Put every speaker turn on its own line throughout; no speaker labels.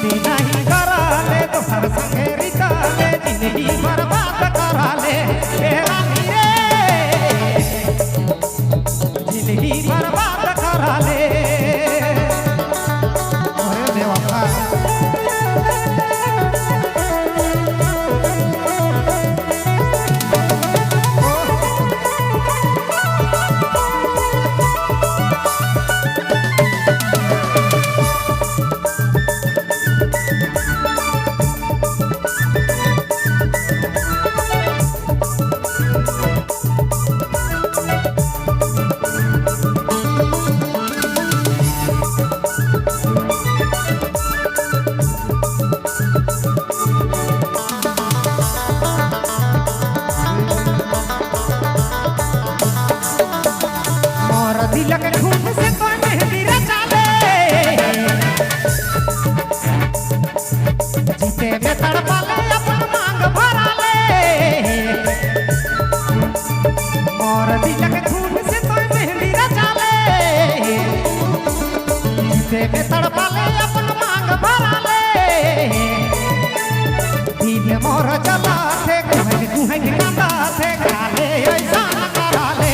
शादी नहीं कराले तो हर संगे रिताले जिंदगी बर्बाद कराले रानी रे जिंदगी बर्बाद कराले अरे देवा दिलक खून से तो मेहंदी रचाले जीते में तड़पाले अपन मांग भराले और दिलक खून से तो मेहंदी रचाले जीते में तड़पाले अपन मांग भराले दिल मोर जला थे कुहन कांदा थे गाले ऐसा न कराले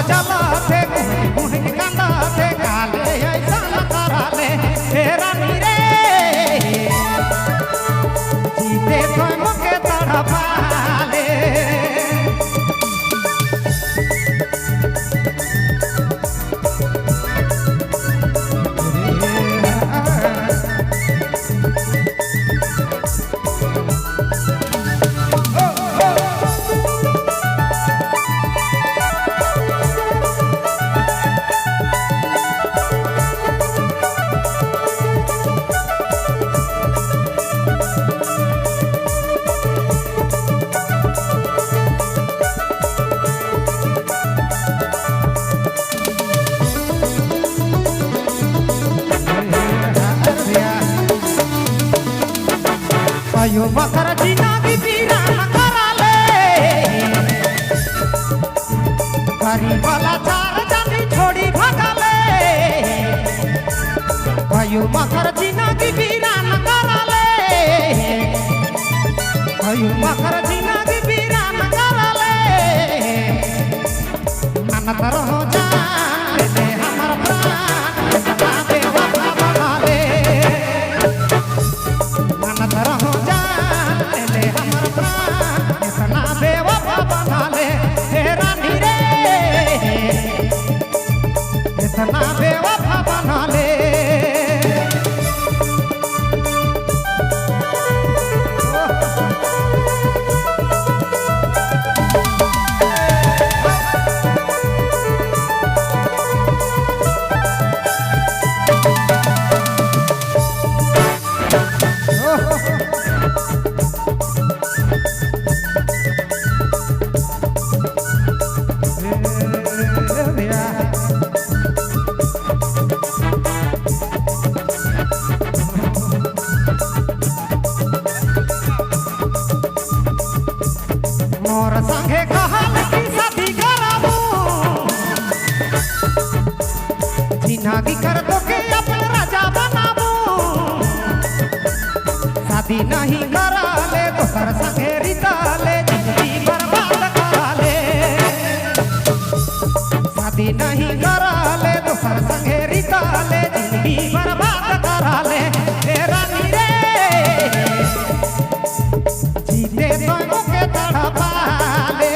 जला थे कुहन कांदा थे गाले ऐसा न कराले रानी रे जीते तो मुके तड़पाले अयो मकर जीना की पीरा न कराले गरीब वाला चार जानी छोड़ी भगाले अयो मकर जीना की पीरा न कराले अयो मकर जीना की पीरा न कराले मन तरह जान ले हमर प्राण सदा बेवफा बना ले मन तरह रानी रे इतना बेवफा बना ले मोर संगे कहल की शादी कराबू जिंदगी कर दो के अपन राजा बनाबू शादी नहीं कराले तो कर संगे रिताले जिंदगी बर्बाद कराले शादी नहीं कराले तो कर संगे रिताले जिंदगी बर्बाद कराले रानी रे जीते तो मुके तड़पाले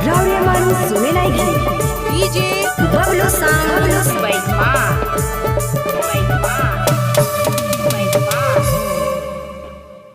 राउरे मानु सुने लागी डीजे बबलू साउंड